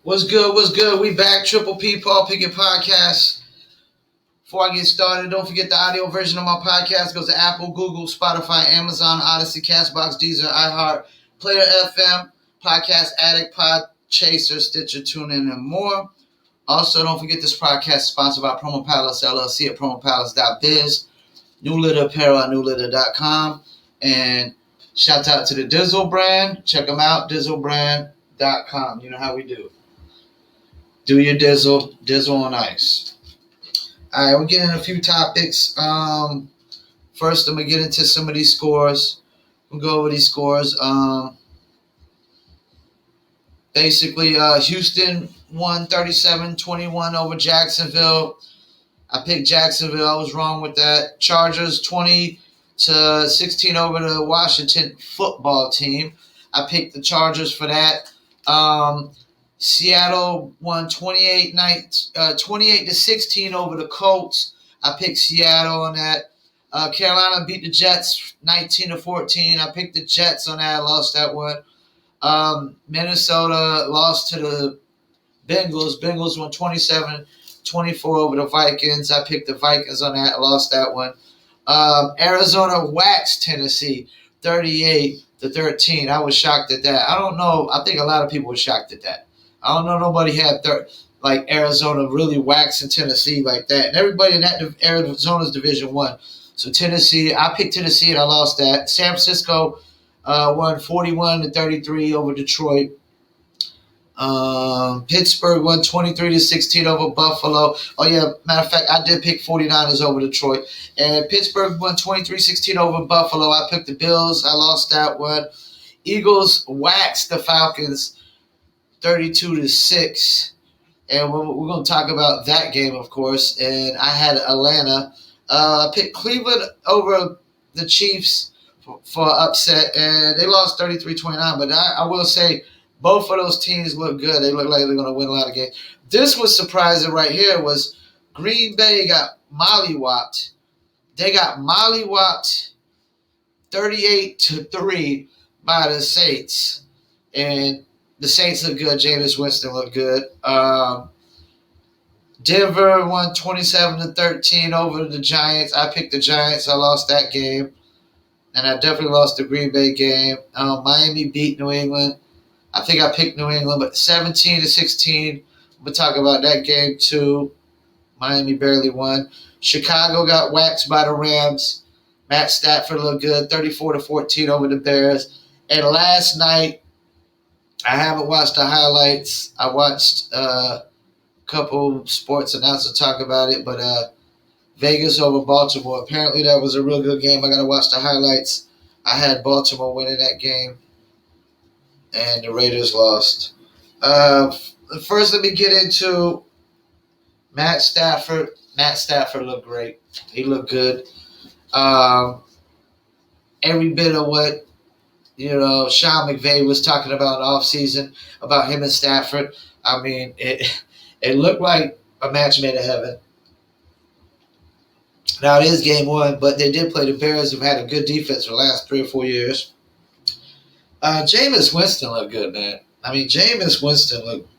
What's good? What's good? We back. Triple P Paul Pickett podcast. Before I get started, don't forget the audio version of my podcast goes to Apple, Google, Spotify, Amazon, Odyssey, Castbox, Deezer, iHeart, Player FM, Podcast Addict, Pod Chaser, Stitcher, TuneIn, and more. Also, don't forget this podcast is sponsored by Promo Palace LLC at promopalace.biz, New Litter Apparel at newlitter.com, and shout out to the Dizzle brand. Check them out, dizzlebrand.com. You know how we do. Do your dizzle on ice. All right, we're getting a few topics. First, I'm going to get into some of these scores. We'll go over these scores. Basically, Houston won 37-21 over Jacksonville. I picked Jacksonville. I was wrong with that. Chargers 20-16 over the Washington football team. I picked the Chargers for that. Seattle won 28-16 over the Colts. I picked Seattle on that. Carolina beat the Jets 19-14. I picked the Jets on that. I lost that one. Minnesota lost to the Bengals. Bengals won 27-24 over the Vikings. I picked the Vikings on that. I lost that one. Arizona waxed Tennessee 38-13. I was shocked at that. I don't know. I think a lot of people were shocked at that. I don't know. Nobody had like Arizona really waxing Tennessee like that. And everybody in that Arizona's Division 1. So Tennessee, I picked Tennessee and I lost that. San Francisco won 41-33 over Detroit. Pittsburgh won 23-16 over Buffalo. Oh, yeah. Matter of fact, I did pick 49ers over Detroit. And Pittsburgh won 23-16 over Buffalo. I picked the Bills. I lost that one. Eagles waxed the Falcons 32-6. And we're going to talk about that game, of course. And I had Atlanta. I picked Cleveland over the Chiefs for upset. And they lost 33-29. But I will say, both of those teams look good. They look like they're going to win a lot of games. This was surprising right here was Green Bay got mollywopped. They got mollywopped 38-3 by the Saints. And the Saints look good. Jameis Winston looked good. Denver won 27-13 over the Giants. I picked the Giants. I lost that game. And I definitely lost the Green Bay game. Miami beat New England. I think I picked New England, but 17-16. We'll talk about that game too. Miami barely won. Chicago got waxed by the Rams. Matt Stafford looked good, 34-14 over the Bears. And last night, I haven't watched the highlights. I watched a couple sports announcers talk about it, but Vegas over Baltimore. Apparently, that was a real good game. I got to watch the highlights. I had Baltimore winning that game. And the Raiders lost. First, let me get into Matt Stafford. Matt Stafford looked great. He looked good. Every bit of what Sean McVay was talking about in the offseason about him and Stafford. I mean, it looked like a match made in heaven. Now, it is game one, but they did play the Bears, who've had a good defense for the last 3 or 4 years. Jameis Winston looked good, man. I mean, Jameis Winston looked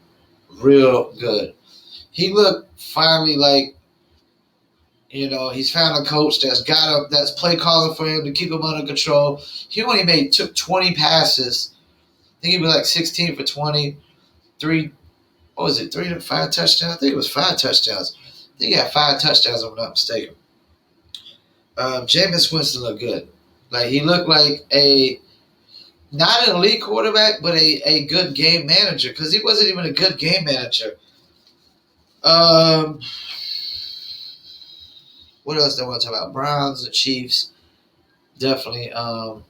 real good. He looked finally like, he's found a coach that's play calling for him to keep him under control. He only took 20 passes. I think he was like 16 for 20. 3 to 5 touchdowns? I think it was 5 touchdowns. I think he had 5 touchdowns, if I'm not mistaken. Jameis Winston looked good. Like, he looked like not an elite quarterback, but a good game manager, because he wasn't even a good game manager. What else do I want to talk about? Browns, the Chiefs, definitely. No,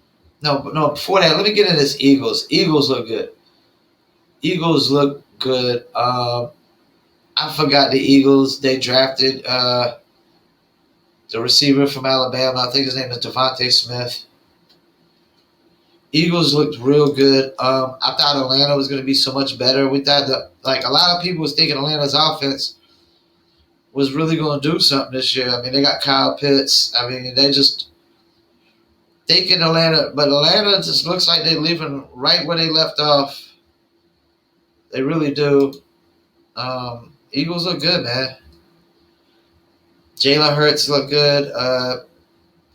before that, let me get into this Eagles. Eagles look good. I forgot the Eagles. They drafted the receiver from Alabama. I think his name is Devontae Smith. Eagles looked real good. I thought Atlanta was going to be so much better. We thought a lot of people was thinking Atlanta's offense was really going to do something this year. I mean, they got Kyle Pitts. I mean, they just thinking Atlanta, but Atlanta just looks like they're leaving right where they left off. They really do. Eagles look good, man. Jalen Hurts look good.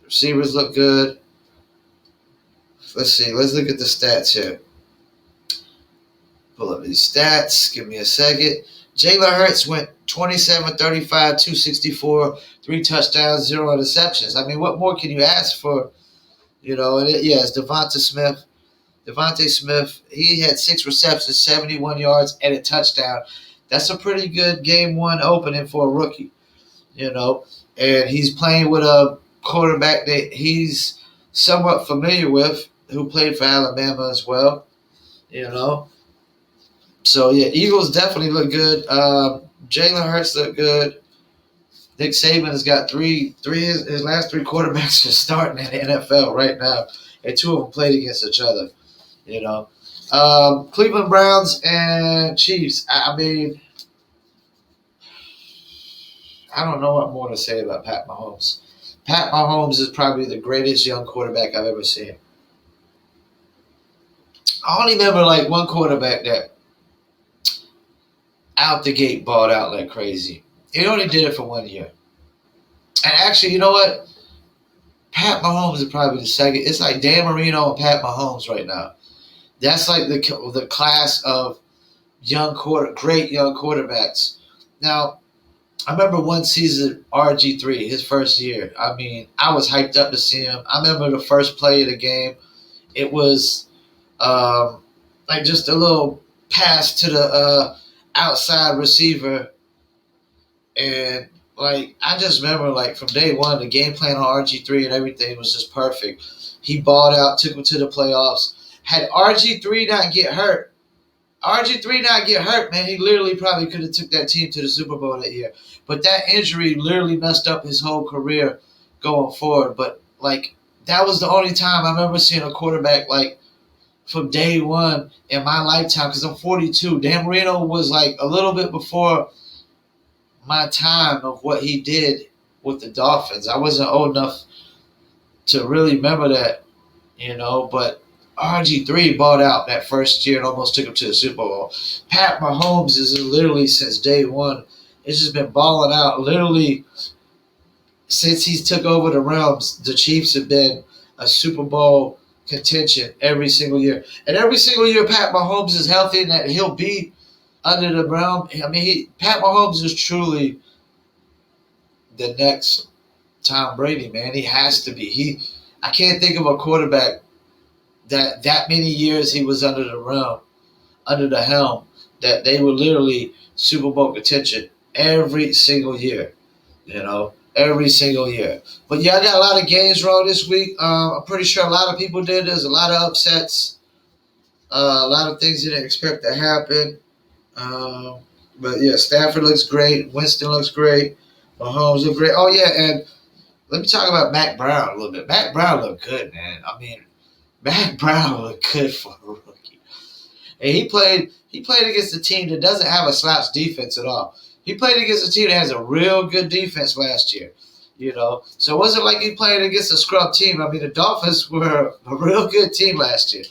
Receivers look good. Let's see. Let's look at the stats here. Pull up these stats. Give me a second. Jalen Hurts went 27, 35, 264, 3 touchdowns, 0 interceptions. I mean, what more can you ask for? And it's Devontae Smith, he had 6 receptions, 71 yards, and a touchdown. That's a pretty good game one opening for a rookie, And he's playing with a quarterback that he's somewhat familiar with, who played for Alabama as well, you know. So yeah, Eagles definitely look good. Jalen Hurts look good. Nick Saban has got his last 3 quarterbacks are starting in the NFL right now, and 2 of them played against each other. You know, Cleveland Browns and Chiefs. I mean, I don't know what more to say about Pat Mahomes. Pat Mahomes is probably the greatest young quarterback I've ever seen. I only remember like one quarterback that out the gate balled out like crazy. He only did it for 1 year. And actually, you know what? Pat Mahomes is probably the second. It's like Dan Marino and Pat Mahomes right now. That's like the class of great young quarterbacks. Now, I remember one season, RG3, his first year. I mean, I was hyped up to see him. I remember the first play of the game. It was like just a little pass to the outside receiver. And like I just remember like from day one, the game plan on RG3 and everything was just perfect. He balled out, took him to the playoffs. Had RG3 not get hurt, man, he literally probably could have took that team to the Super Bowl that year. But that injury literally messed up his whole career going forward. But like that was the only time I remember seeing a quarterback like from day one in my lifetime, because I'm 42. Dan Marino was like a little bit before my time of what he did with the Dolphins. I wasn't old enough to really remember that, but RG3 bought out that first year and almost took him to the Super Bowl. Pat Mahomes is literally since day one. It's just been balling out. Literally, since he's took over the Rams, the Chiefs have been a Super Bowl contention every single year. And every single year Pat Mahomes is healthy and that he'll be under the Brown. I mean, Pat Mahomes is truly the next Tom Brady, man. He has to be. I can't think of a quarterback that many years he was under the helm, that they were literally Super Bowl contention every single year, every single year. But yeah, I got a lot of games wrong this week. I'm pretty sure a lot of people did. There's a lot of upsets, a lot of things you didn't expect to happen. But yeah, Stafford looks great. Winston looks great. Mahomes look great. Oh yeah, and let me talk about Mac Brown a little bit. Mac Brown looked good, man. I mean, Mac Brown looked good for a rookie. And he played against a team that doesn't have a slouch defense at all. He played against a team that has a real good defense last year. So it wasn't like he played against a scrub team. I mean, the Dolphins were a real good team last year.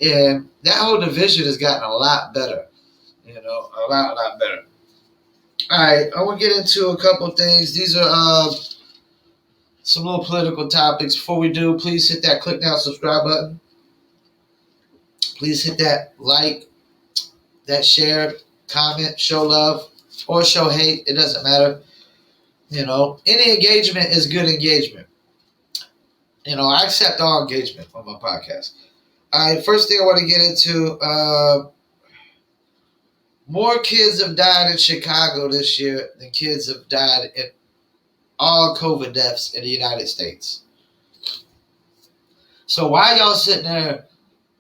And that whole division has gotten a lot better. A lot better. All right, I want to get into a couple things. These are some little political topics. Before we do, please hit that click now subscribe button. Please hit that like, that share, comment, show love, or show hate. It doesn't matter. Any engagement is good engagement. I accept all engagement on my podcast. All right, first thing I want to get into, more kids have died in Chicago this year than kids have died in all COVID deaths in the United States. So why y'all sitting there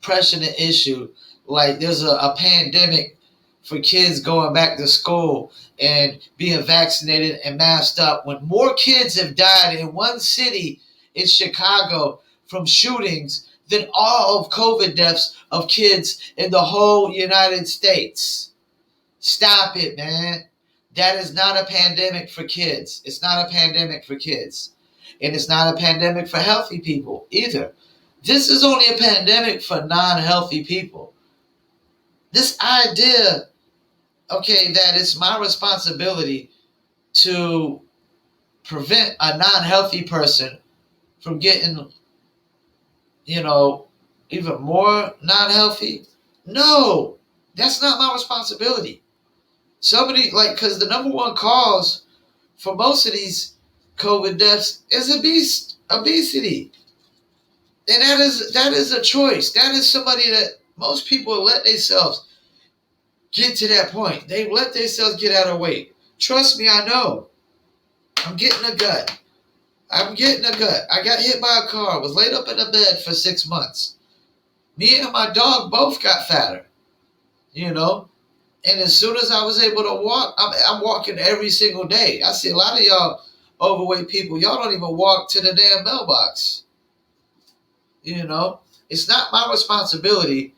pressing the issue like there's a pandemic for kids going back to school and being vaccinated and masked up when more kids have died in one city in Chicago from shootings than all of COVID deaths of kids in the whole United States? Stop it, man. That is not a pandemic for kids. It's not a pandemic for kids. And it's not a pandemic for healthy people either. This is only a pandemic for non-healthy people. This idea okay, that it's my responsibility to prevent a non-healthy person from getting, you know, even more non-healthy. No, that's not my responsibility. Somebody like, because the number one cause for most of these COVID deaths is obesity, and that is a choice. That is somebody that most people let themselves get to that point. They let themselves get out of weight. Trust me, I know. I'm getting a gut. I'm getting a gut. I got hit by a car. Was laid up in a bed for 6 months. Me and my dog both got fatter. You know, and as soon as I was able to walk, I'm walking every single day. I see a lot of y'all overweight people. Y'all don't even walk to the damn mailbox. You know, it's not my responsibility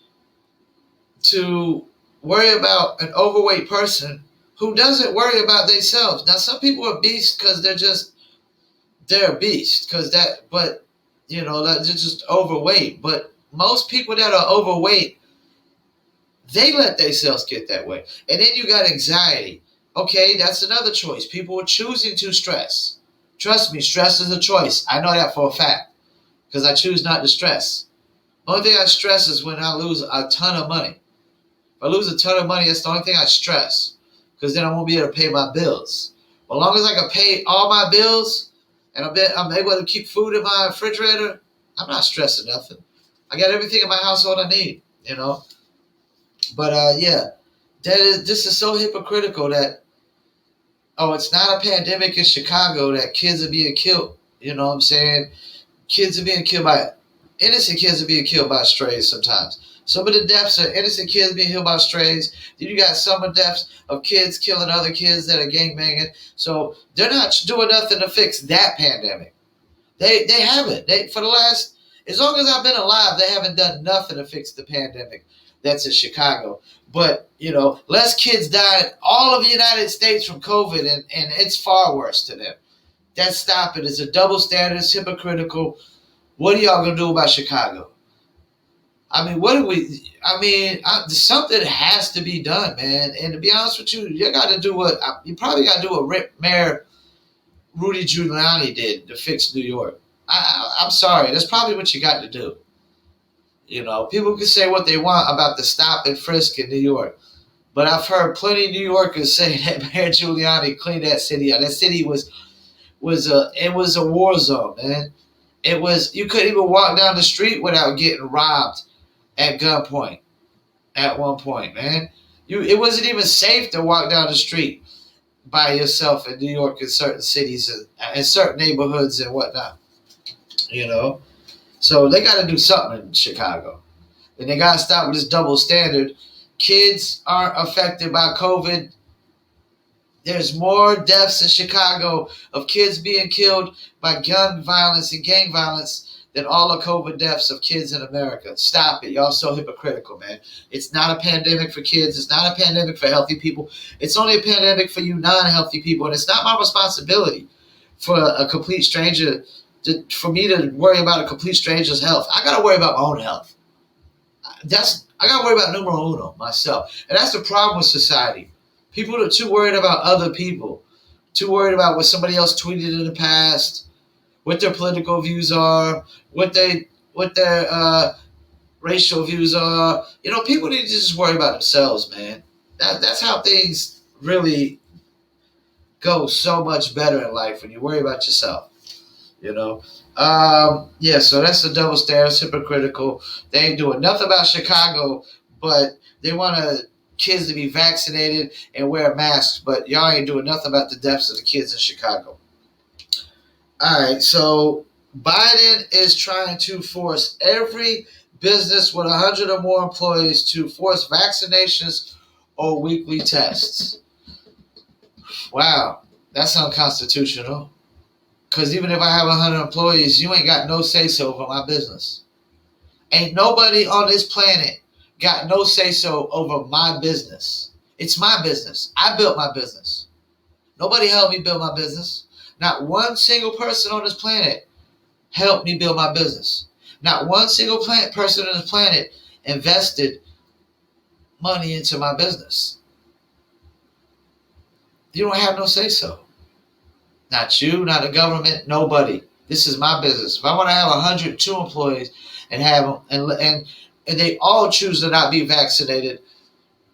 to worry about an overweight person who doesn't worry about themselves. Now, some people are beasts because they're a beast because that, but they're just overweight. But most people that are overweight, they let themselves get that way. And then you got anxiety. Okay, that's another choice. People are choosing to stress. Trust me, stress is a choice. I know that for a fact because I choose not to stress. Only thing I stress is when I lose a ton of money. If I lose a ton of money, that's the only thing I stress because then I won't be able to pay my bills. But as long as I can pay all my bills and I'm able to keep food in my refrigerator, I'm not stressing nothing. I got everything in my household I need, But yeah, this is so hypocritical that it's not a pandemic in Chicago that kids are being killed. You know what I'm saying? Kids are being killed by innocent kids are being killed by strays sometimes. Some of the deaths are innocent kids being killed by strays. Then you got some of the deaths of kids killing other kids that are gangbanging. So they're not doing nothing to fix that pandemic. They haven't. They for the last as long as I've been alive, they haven't done nothing to fix the pandemic that's in Chicago. But less kids died all of the United States from COVID, and it's far worse to them. That's stop it. It's a double standard. It's hypocritical. What are y'all gonna do about Chicago? I mean, what do we? I mean, something has to be done, man. And to be honest with you, you got to do you probably got to do what Mayor Rudy Giuliani did to fix New York. I'm sorry, that's probably what you got to do. People can say what they want about the stop and frisk in New York, but I've heard plenty of New Yorkers say that Mayor Giuliani cleaned that city out. That city was a war zone, man. It was you couldn't even walk down the street without getting robbed at gunpoint at one point, man. It wasn't even safe to walk down the street by yourself in New York in certain cities and certain neighborhoods and whatnot. You know, so they got to do something in Chicago, and they got to stop with this double standard. Kids aren't affected by COVID. There's more deaths in Chicago of kids being killed by gun violence and gang violence than all the COVID deaths of kids in America. Stop it. Y'all so hypocritical, man. It's not a pandemic for kids. It's not a pandemic for healthy people. It's only a pandemic for you non-healthy people. And it's not my responsibility for a complete stranger for me to worry about a complete stranger's health. I got to worry about my own health. I got to worry about numero uno, myself. And that's the problem with society. People are too worried about other people, too worried about what somebody else tweeted in the past, what their political views are, what their racial views are. People need to just worry about themselves, man. That's how things really go so much better in life when you worry about yourself. Yeah. So that's the double standard, hypocritical. They ain't doing nothing about Chicago, but they want kids to be vaccinated and wear masks, but y'all ain't doing nothing about the deaths of the kids in Chicago. All right, so Biden is trying to force every business with 100 or more employees to force vaccinations or weekly tests. Wow, that's unconstitutional. Because even if I have 100 employees, you ain't got no say-so over my business. Ain't nobody on this planet got no say-so over my business. It's my business. I built my business. Nobody helped me build my business. Not one single person on this planet helped me build my business. Not one single person on this planet invested money into my business. You don't have no say so. Not you, not the government, nobody. This is my business. If I want to have 102 employees and have them, and they all choose to not be vaccinated,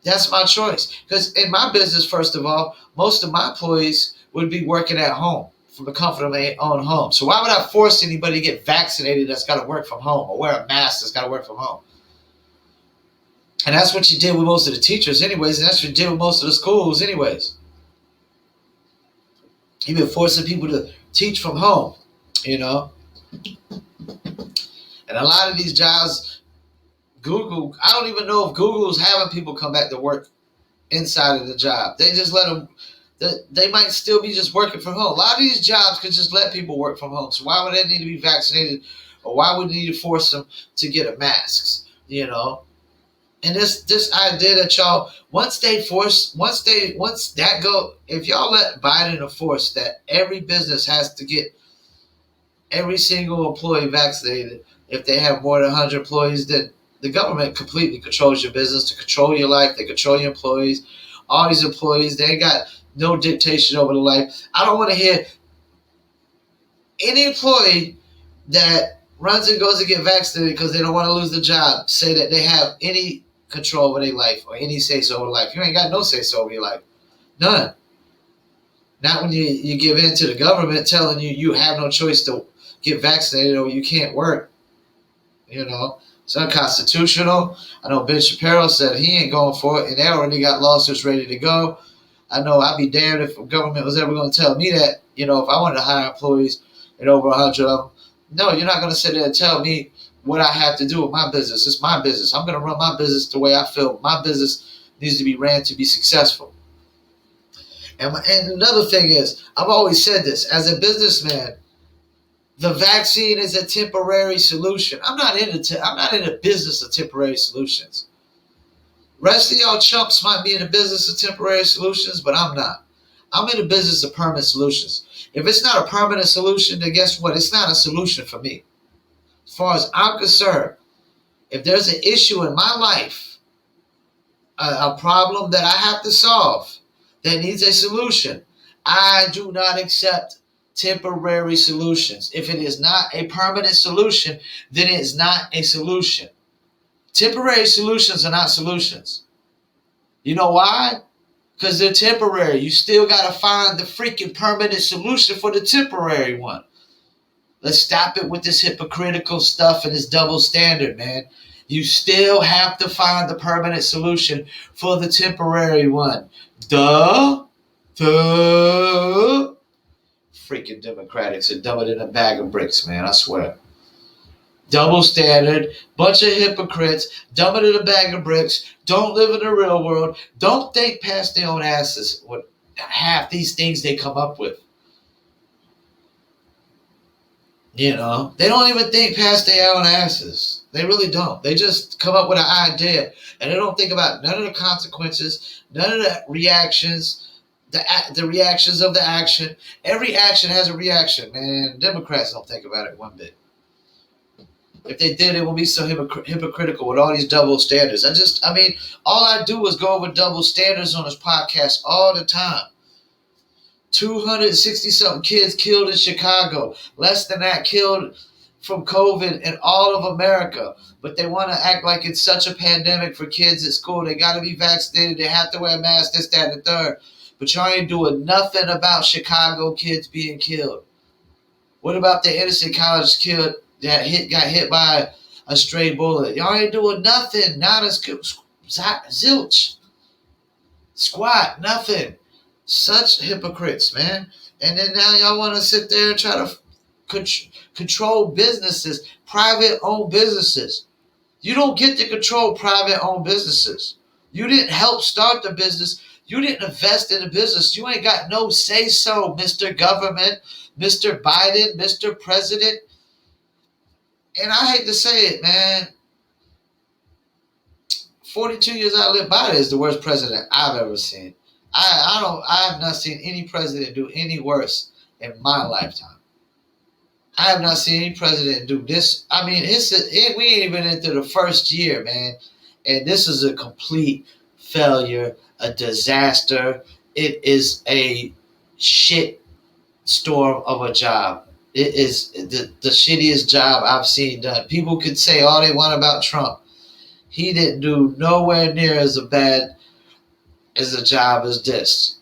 that's my choice. Because in my business, first of all, most of my employees would be working at home from the comfort of their own home. So why would I force anybody to get vaccinated that's got to work from home or wear a mask that's got to work from home? And that's what you did with most of the teachers anyways, and that's what you did with most of the schools anyways. You've been forcing people to teach from home, you know? And a lot of these jobs, Google, I don't even know if Google's having people come back to work inside of the job. They just let them, they might still be just working from home. A lot of these jobs could just let people work from home. So why would they need to be vaccinated, or why would they need to force them to get a mask, you know? And this idea that y'all, once that go, if y'all let Biden enforce that every business has to get every single employee vaccinated, if they have more than 100 employees, then the government completely controls your business, to control your life, they control your employees. All these employees, they ain't got no dictation over the life. I don't want to hear any employee that runs and goes to get vaccinated because they don't want to lose the job say that they have any control over their life or any say-so over life. You ain't got no say-so over your life. None. Not when you give in to the government telling you you have no choice to get vaccinated or you can't work. You know, it's unconstitutional. I know Ben Shapiro said he ain't going for it, and they already got lawsuits ready to go. I know I'd be damned if the government was ever going to tell me that, you know, if I wanted to hire employees and over 100 of them. No, you're not going to sit there and tell me what I have to do with my business. It's my business. I'm going to run my business the way I feel my business needs to be ran to be successful. And another thing is, I've always said this, as a businessman, the vaccine is a temporary solution. I'm not in the business of temporary solutions. Rest of y'all chumps might be in the business of temporary solutions, but I'm not. I'm in the business of permanent solutions. If it's not a permanent solution, then guess what? It's not a solution for me. As far as I'm concerned, if there's an issue in my life, a problem that I have to solve that needs a solution, I do not accept temporary solutions. If it is not a permanent solution, then it is not a solution. Temporary solutions are not solutions. You know why? Because they're temporary. You still got to find the freaking permanent solution for the temporary one. Let's stop it with this hypocritical stuff and this double standard, man. You still have to find the permanent solution for the temporary one. Duh. Freaking Democrats are dumber than a bag of bricks, man. I swear. Double standard, bunch of hypocrites, dumber than a bag of bricks, don't live in the real world, don't think past their own asses what half these things they come up with. You know, they don't even think past their own asses. They really don't. They just come up with an idea, and they don't think about none of the consequences, none of the reactions, the reactions of the action. Every action has a reaction, man. Democrats don't think about it one bit. If they did, it would be so hypocritical with all these double standards. All I do is go over double standards on this podcast all the time. 260-something kids killed in Chicago. Less than that killed from COVID in all of America. But they want to act like it's such a pandemic for kids at school. They got to be vaccinated. They have to wear masks, this, that, and the third. But y'all ain't doing nothing about Chicago kids being killed. What about the innocent college kid that got hit by a stray bullet? Y'all ain't doing nothing. Not a zilch. Squat. Nothing. Such hypocrites, man. And then now y'all want to sit there and try to control businesses, private-owned businesses. You don't get to control private-owned businesses. You didn't help start the business. You didn't invest in the business. You ain't got no say-so, Mr. Government, Mr. Biden, Mr. President. And I hate to say it, man. 42 years I lived, Biden is the worst president I've ever seen. I have not seen any president do any worse in my lifetime. I have not seen any president do this. I mean, we ain't even into the first year, man. And this is a complete failure, a disaster. it is a shit storm of a job. It is the shittiest job I've seen done. People could say all they want about Trump. He didn't do nowhere near as bad as a job as this.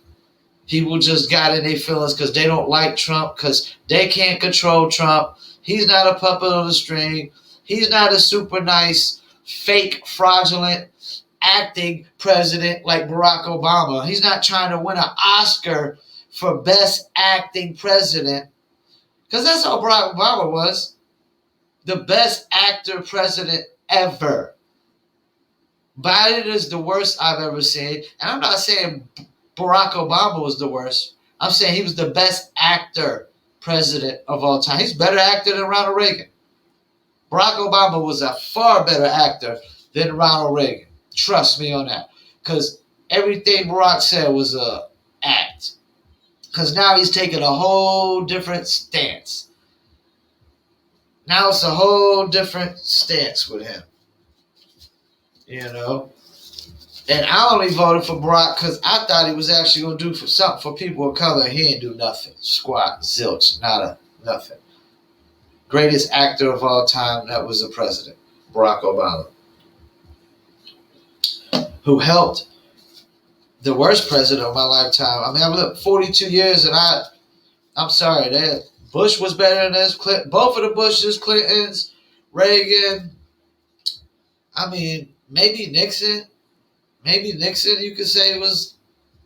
People just got in their feelings because they don't like Trump, because they can't control Trump. He's not a puppet on the string. He's not a super nice, fake, fraudulent, acting president like Barack Obama. He's not trying to win an Oscar for best acting president, because that's how Barack Obama was. The best actor president ever. Biden is the worst I've ever seen. And I'm not saying Barack Obama was the worst. I'm saying he was the best actor president of all time. He's a better actor than Ronald Reagan. Barack Obama was a far better actor than Ronald Reagan. Trust me on that. Because everything Barack said was a act. Because now he's taking a whole different stance. Now it's a whole different stance with him. You know? And I only voted for Barack because I thought he was actually going to do something for people of color. He ain't do nothing. Squat, zilch, nada, nothing. Greatest actor of all time that was a president, Barack Obama. Who helped the worst president of my lifetime. I mean, I've lived 42 years and I'm sorry, Bush was better than this. Both of the Bushes, Clintons, Reagan. I mean, maybe Nixon. Maybe Nixon, you could say, was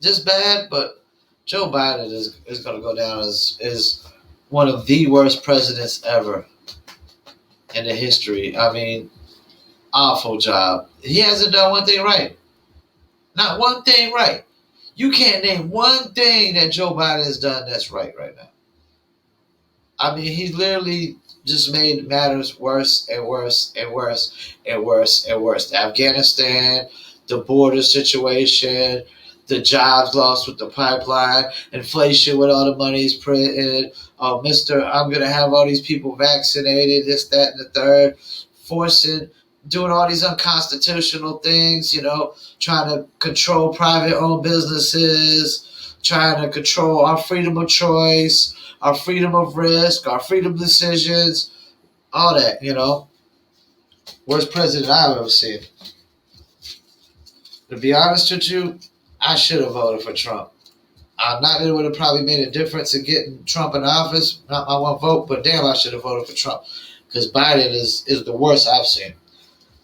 just bad, but Joe Biden is going to go down as one of the worst presidents ever in the history. I mean, awful job. He hasn't done one thing right. Not one thing right. You can't name one thing that Joe Biden has done that's right now. I mean, he literally just made matters worse and worse and worse and worse and worse. Afghanistan, the border situation, the jobs lost with the pipeline, inflation with all the money he's printed. Oh, I'm going to have all these people vaccinated, this, that, and the third. Doing all these unconstitutional things, trying to control private-owned businesses, trying to control our freedom of choice, our freedom of risk, our freedom of decisions, all that, Worst president I've ever seen. To be honest with you, I should have voted for Trump. Not that it would have probably made a difference in getting Trump in office, not my one vote, but damn, I should have voted for Trump. Because Biden is the worst I've seen.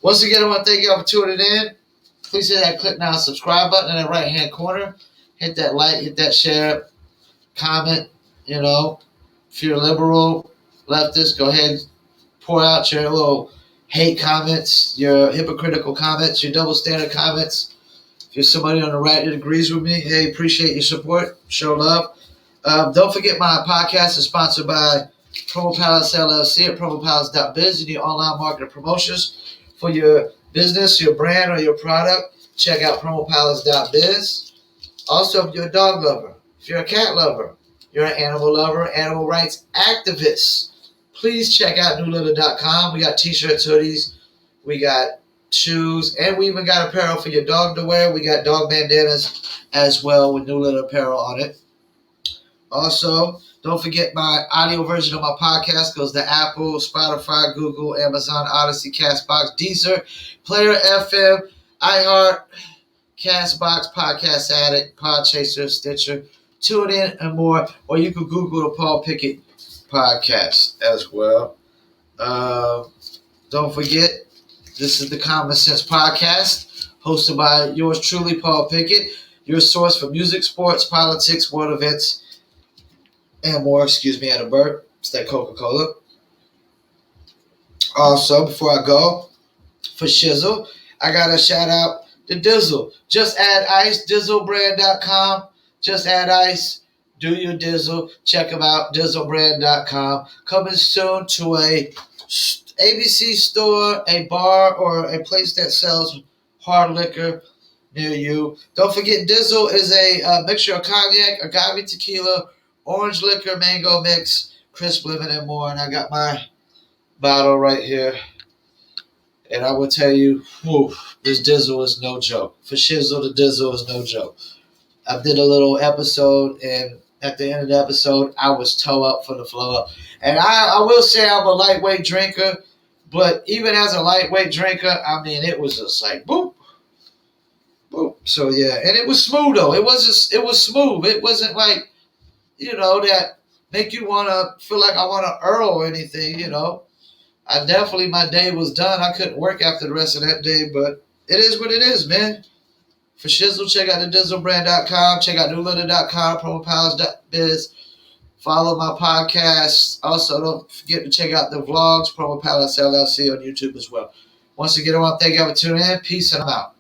Once again, I want to thank y'all for tuning in. Please hit that click now subscribe button in the right-hand corner. Hit that like, hit that share, comment, If you're a liberal, leftist, go ahead and pour out your little hate comments, your hypocritical comments, your double standard comments. If you're somebody on the right that agrees with me, hey, appreciate your support. Show love. Don't forget my podcast is sponsored by Promo Palace LLC at promopalace.biz. You need online marketing promotions for your business, your brand, or your product. Check out promopalace.biz. Also, if you're a dog lover, if you're a cat lover, you're an animal lover, animal rights activist, please check out newlitter.com. We got t-shirts, hoodies, we got shoes, and we even got apparel for your dog to wear. We got dog bandanas as well with New Litter apparel on it. Also, don't forget my audio version of my podcast goes to Apple, Spotify, Google, Amazon, Odyssey, Castbox, Deezer, Player FM, iHeart, Castbox, Podcast Addict, Podchaser, Stitcher, TuneIn, and more. Or you can Google the Paul Pickett podcast as well. Don't forget, this is the Common Sense Podcast, hosted by yours truly, Paul Pickett, your source for music, sports, politics, world events, and more. Excuse me, I had a burp. It's that Coca-Cola. Also, before I go, for Shizzle, I got to shout out to Dizzle. Just add ice, dizzlebrand.com. Just add ice. Do your Dizzle. Check them out, dizzlebrand.com. Coming soon to a ABC store, a bar, or a place that sells hard liquor near you. Don't forget, Dizzle is a mixture of cognac, agave tequila, orange liquor, mango mix, crisp lemon, and more. And I got my bottle right here. And I will tell you, this Dizzle is no joke. For Shizzle, the Dizzle is no joke. I did a little episode, and at the end of the episode, I was toe up for the flow up. And I will say I'm a lightweight drinker, but even as a lightweight drinker, I mean, it was just like boop, boop. So yeah, and it was smooth though. It was smooth. It wasn't like that make you want to feel like I want to Earl or anything. I definitely my day was done. I couldn't work after the rest of that day, but it is what it is, man. For Shizzle, check out the dizzlebrand.com. Check out newletter.com, promopalace.biz. Follow my podcast. Also, don't forget to check out the vlogs, Promo Palace LLC on YouTube as well. Once again, I want to thank you for tuning in. Peace and I'm out.